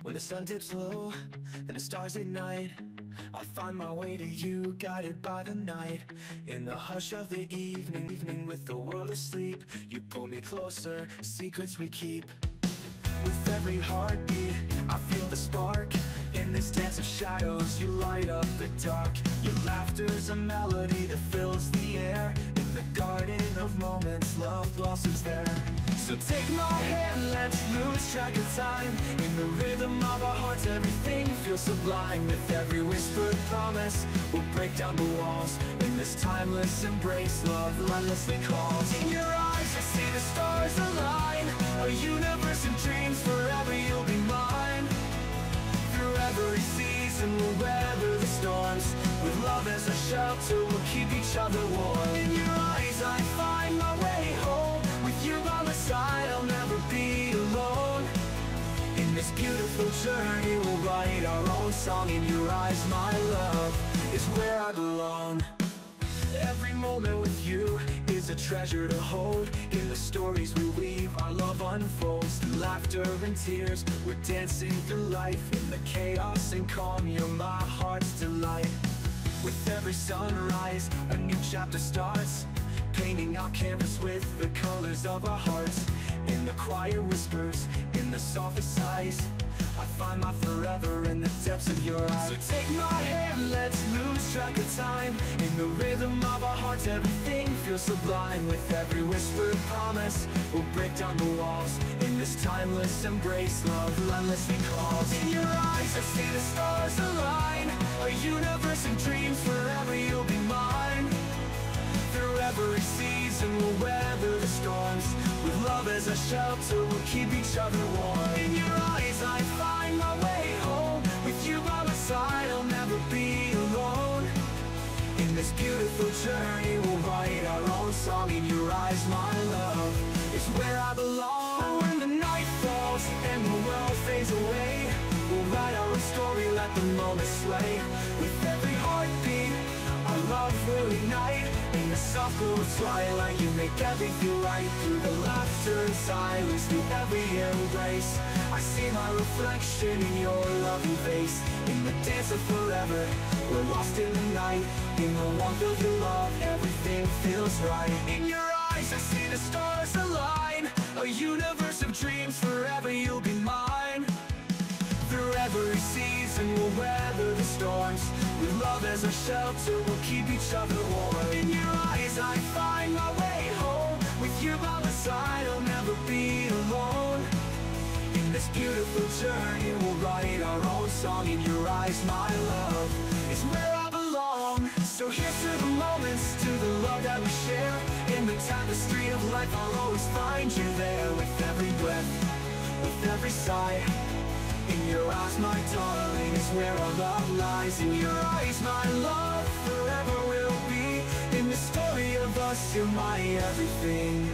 When the sun dips low and the stars ignite, I find my way to you, guided by the night. In the hush of the evening, with the world asleep, you pull me closer, secrets we keep. With every heartbeat, I feel the spark. In this dance of shadows, you light up the dark. Your laughter's a melody that fills the air. In the garden of moments, love blossoms there. So take my hand, let's lose track of time. In the rhythm of our hearts, everything feels sublime. With every whispered promise, we'll break down the walls. In this timeless embrace, love relentlessly calls. In your eyes, I see the stars align. A universe of dreams, forever you'll be mine. Through every season, we'll weather the storms. With love as a shelter, we'll keep each other warm. In your eyes, I find my way home. With you by my side, I'll never be alone. In this beautiful journey, we'll write our own song. In your eyes, my love is where I belong. Every moment with you is a treasure to hold. In the stories we weave, our love unfolds. Through laughter and tears, we're dancing through life. In the chaos and calm, you're my heart's delight. With every sunrise, a new chapter starts, painting our canvas with the colors of our hearts. In the quiet whispers, in the softest sighs, I find my forever in the depths of your eyes. So take my hand, let's lose track of time. In the rhythm of our hearts, everything feels sublime. With every whispered promise, we'll break down the walls. In this timeless embrace, love relentlessly calls. In your eyes, I see the stars align. A universe of dreams, forever you'll be mine. Through every season, we'll weather the storms. With love as a shelter, we'll keep each other warm. In your eyes, I find my way home. With you by my side, I'll never be alone. In this beautiful journey, we'll write our own song. In your eyes, my love is where I belong. When the night falls and the world fades away, we'll write our own story, let the moment sway. With every heartbeat, our love will ignite. In the soft glow of twilight, you make everything right. Through the laughter and silence, through every embrace, I see my reflection in your loving face. In the dance of forever, we're lost in the night. In the warmth of your love, everything feels right. In your eyes, I see the stars align. A universe of dreams, forever you'll be mine. Through every season, we'll weather the storms. With love as a shelter, we'll keep each other warm. In your eyes, I find my way home. With you by my side, I'll never be alone. In this beautiful journey, we'll write our own song. In your eyes, my love is where I belong. So here's to the moments, to the love that we share. In the tapestry of life, I'll always find you there. With every breath, with every sigh, in your eyes, my darling, is where our love lies. In your eyes, my love forever will be. In the story of us, you're my everything.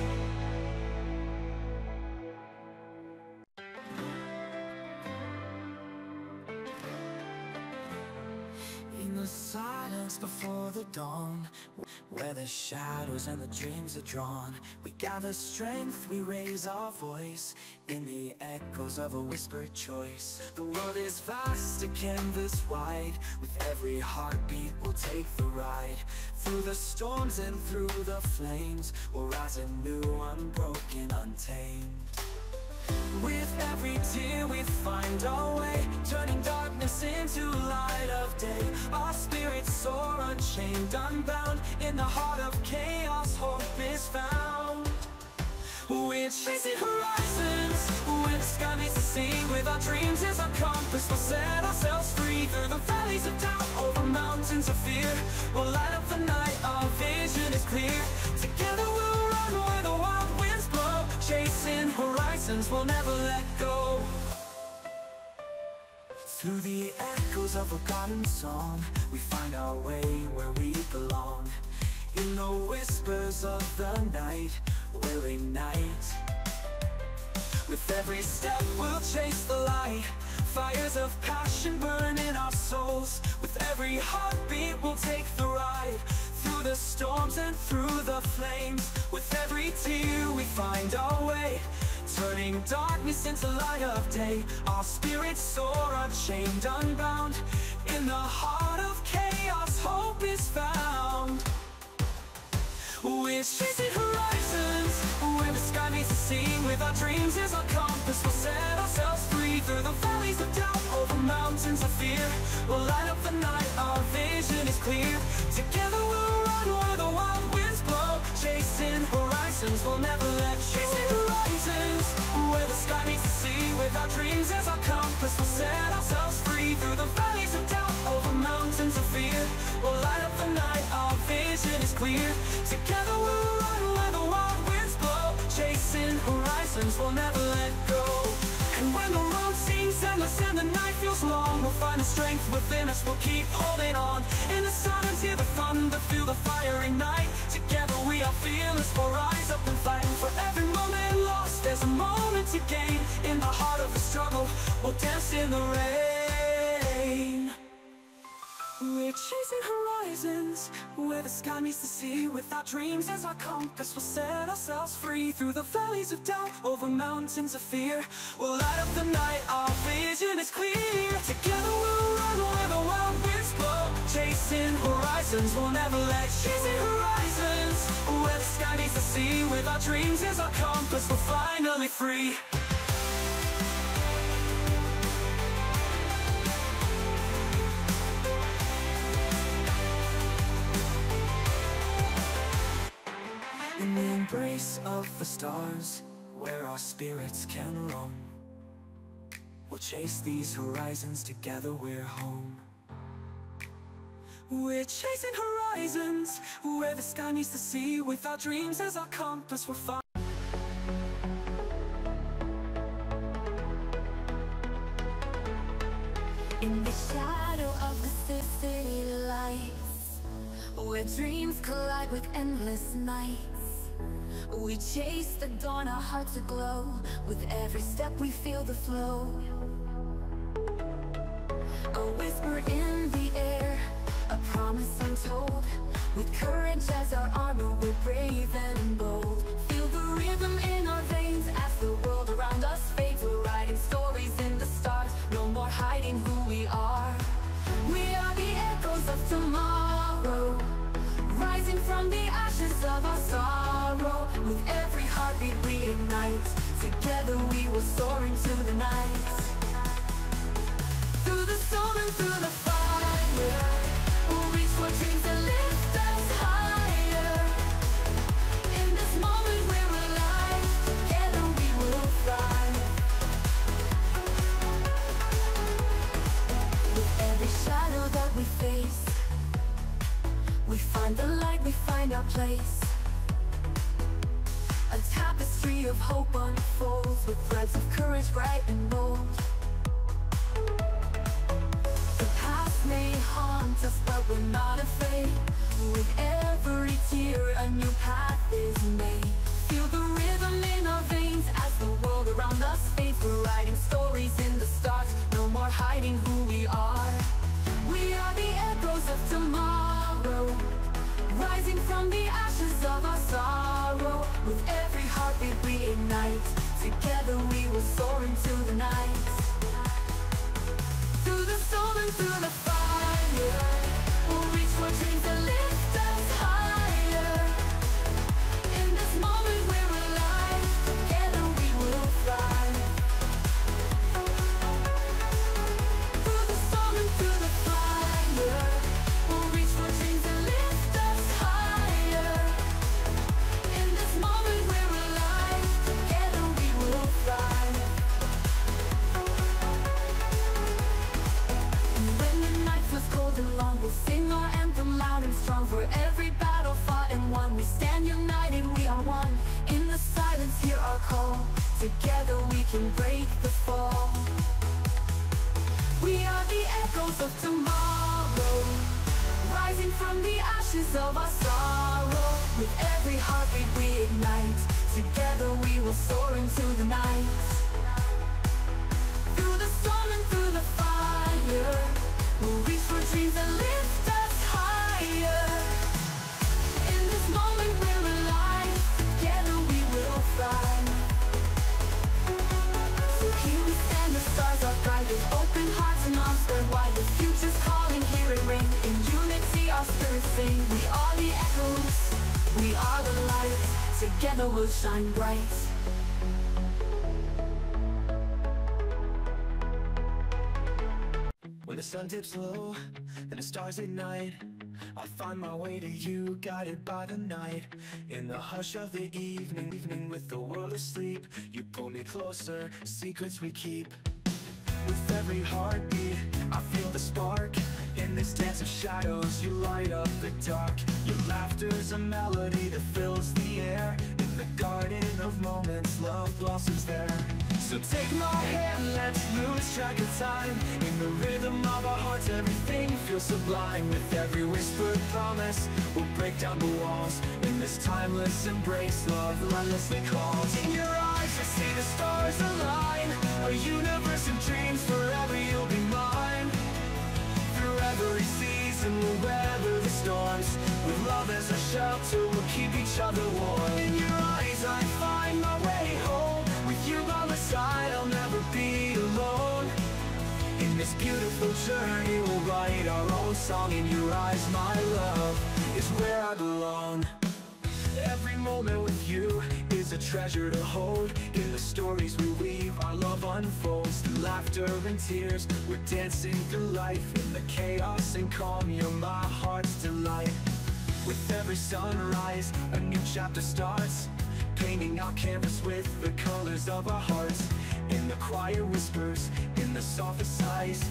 In the silence before the dawn, where the shadows and the dreams are drawn, we gather strength, we raise our voice. In the echoes of a whispered choice, the world is vast, a canvas wide. With every heartbeat, we'll take the ride. Through the storms and through the flames, we'll rise anew, unbroken, untamed. With every tear we find our way, turning darkness into light of day. Our spirits soar unchained, unbound. In the heart of chaos, hope is found. We're chasing horizons, when the sky meets the sea. With our dreams as our compass, we'll set ourselves free. Through the valleys of doubt, over mountains of fear, we'll light up the night, our vision is clear. Together we'll run where the wild winds blow. Chasing horizons, we'll never let go. Through the echoes of a garden song, we find our way where we belong. In the whispers of the night, we'll ignite. With every step we'll chase the light. Fires of passion burn in our souls. With every heartbeat we'll take the ride. Through the storms and through the flames, with every tear we find our way. turning darkness into light of day. Our spirits soar unchained, unbound. In the heart of chaos, hope is found. We're chasing horizons, where the sky meets the sea. With our dreams as our compass, we'll set ourselves free. Through the valleys of doubt, over mountains of fear, we'll light up the night, our vision is clear. Together we'll run where the wild winds blow. Chasing horizons, we'll never let go. Chasing horizons, where the sky meets the sea. With our dreams as our compass, we'll set ourselves free. Through the valleys of doubt, over mountains of fear, we'll light up the night, our vision is clear. Together we'll run where the wild winds blow. Chasing horizons, we'll never let go. And when the road seems endless and the night feels long, we'll find the strength within us, we'll keep holding on. In the silence, hear the thunder, feel the fire ignite. Together we are fearless, we'll rise up and fight. And for every moment lost, there's a moment to gain. In the heart of the struggle, we'll dance in the rain. We're chasing horizons, where the sky meets the sea. With our dreams as our compass, we'll set ourselves free. Through the valleys of doubt, over mountains of fear, we'll light up the night, our vision is clear. Together we'll run where the wild winds blow. Chasing horizons, we'll never let go. Chasing horizons, where the sky meets the sea. With our dreams as our compass, we're finally free. In the embrace of the stars, where our spirits can roam, we'll chase these horizons, together we're home. We're chasing horizons, where the sky meets the sea. With our dreams as our compass, we're fine. In the shadow of the city lights, where dreams collide with endless nights, we chase the dawn, our hearts aglow. With every step we feel the flow. A whisper in the air, a promise untold. With courage as our armor, we're brave and bold. Feel the rhythm in our veins as the world around us fades. We're writing stories in the stars, no more hiding who we are. We are the echoes of tomorrow, rising from the ashes of our sorrow. With every heartbeat we ignite, together we will soar into the night. Through the storm and through the fire, we'll reach for dreams that lift us higher. In this moment we're alive, together we will fly. With every shadow that we face, we find the light, we find our place. A tapestry of hope unfolds, with threads of courage bright and bold. The past may haunt us, but we're not afraid. With every tear, a new path is made. Feel the rhythm in our veins as the world around us fades. We're writing stories in the stars, no more hiding who we are. We are the echoes of tomorrow, rising from the ashes of our sorrow. With every heartbeat we ignite, together we will soar into the night. Through the storm and through the fire, we'll reach for dreams that lift us higher. In this moment we're alive, together we will fly. Through the storm and through the fire, we'll reach for dreams that lift us higher. In this moment we're alive, together we will fly. And when the night feels cold and long, we'll sing our anthem loud and strong. For every battle fought and won, we stand united, we are one. In the silence, hear our call, together we can break the fall. We are the echoes of tomorrow, rising from the ashes of our sorrow. With every heartbeat we ignite, together we will soar into the night. Through the storm and through the fire, we'll reach for dreams that lift us higher. In this moment we're alive, together we will fly. sing. We are the echoes, we are the light. Together we'll shine bright. When the sun dips low and the stars ignite, I find my way to you, guided by the night. In the hush of the evening with the world asleep, you pull me closer, secrets we keep. With every heartbeat, I feel the spark. In this dance of shadows, you light up the dark. Your laughter's a melody that fills the air. In the garden of moments, love blossoms there. So take my hand, let's lose track of time. In the rhythm of our hearts, everything feels sublime. With every whispered promise, we'll break down the walls. In this timeless embrace, love relentlessly calls. In your eyes, I see the stars align. A universe of dreams, forever you'll be mine. Through every season, we'll weather the storms. With love as a shelter, we'll keep each other warm. In your eyes, I find my way home. With you by my side, I'll never be alone. In this beautiful journey, we'll write our own song. In your eyes, my love is where I belong. Every moment with you is a treasure to hold. In the stories we weave, our love unfolds. Through laughter and tears, we're dancing through life. In the chaos and calm, you're my heart's delight. With every sunrise, a new chapter starts. Painting our canvas with the colors of our hearts. In the quiet whispers, in the softest sighs,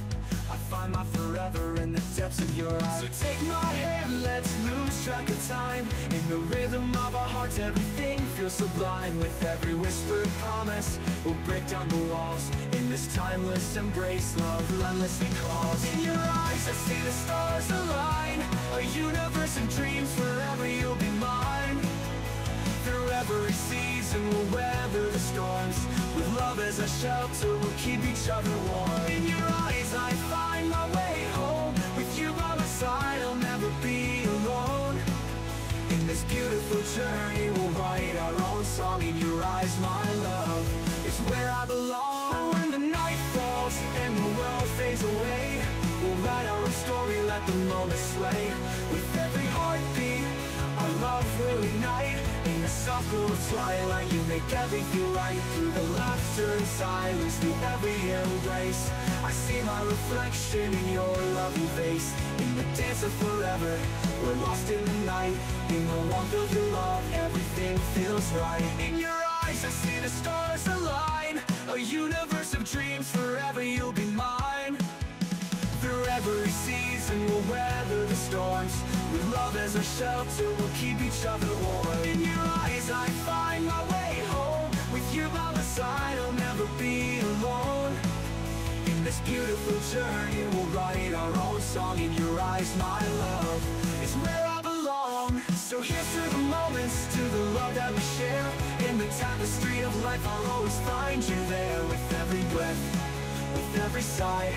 I find my forever in the depths of your eyes. So take my hand, let's lose track of time. In the rhythm of our hearts, everything feels sublime. With every whispered promise, we'll break down the walls. In this timeless embrace, love relentlessly calls. In your eyes, I see the stars align. A universe of dreams, forever you'll be mine. Through every season, we'll weather the storms. With love as a shelter, we'll keep each other warm. In your eyes, I find my way home. With you by my side, I'll never be alone. In this beautiful journey, we'll write our own song. In your eyes, my love is where I belong. When the night falls and the world fades away, we'll write our own story, let the moment sway. With every heartbeat, our love will ignite. In the soft glow of twilight, you make everything right. Through the laughter and silence, through every embrace, I see my reflection in your loving face. In the dance of forever, we're lost in the night. In the warmth of your love, everything feels right. In your eyes, I see the stars align. A universe of dreams, forever you'll be mine. Through every season, we'll weather the storms. With love as a shelter, we'll keep each other warm. In your eyes, I find my way home. With you by my side, I'll never be alone. In this beautiful journey, we'll write our own song. In your eyes, my love is where I belong. So here's to the moments, to the love that we share. In the tapestry of life, I'll always find you there. With every breath, with every sigh,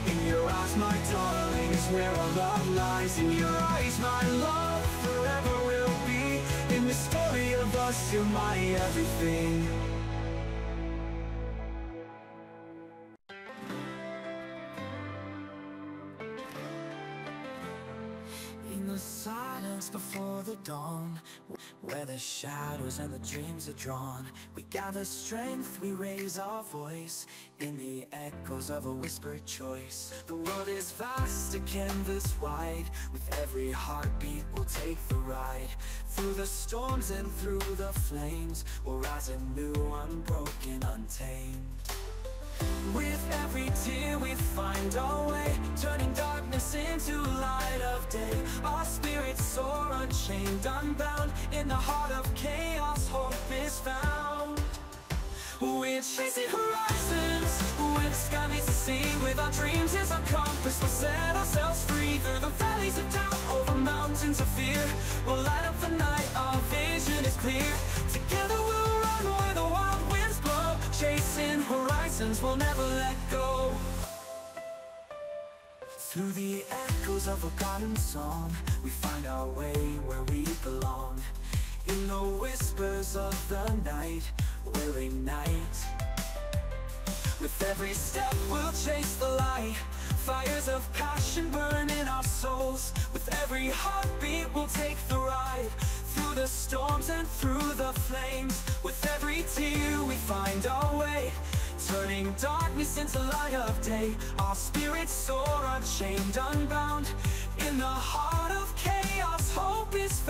in your eyes, my darling, is where our love lies. In your eyes, my love forever will be. In the story of us, you're my everything. In the silence before the dawn, where the shadows and the dreams are drawn, we gather strength, we raise our voice. In the echoes of a whispered choice, the world is vast, a canvas wide. With every heartbeat, we'll take the ride. Through the storms and through the flames, we'll rise anew, unbroken, untamed. With every tear we find our way, turning darkness into light of day. Our spirits soar unchained, unbound. In the heart of chaos, hope is found. We're chasing horizons, where the sky meets the sea. With our dreams as our compass, we'll set ourselves free. Through the valleys of doubt, over mountains of fear, we'll light up the night, our vision is clear. Together we'll run where the wild winds blow. Chasing horizons, we'll never let go. Through the echoes of a garden song, we find our way where we belong. In the whispers of the night, we'll ignite. With every step we'll chase the light. Fires of passion burn in our souls. With every every heartbeat will take the ride, through the storms and through the flames. With every tear we find our way, turning darkness into light of day. Our spirits soar unchained, unbound. In the heart of chaos, hope is found.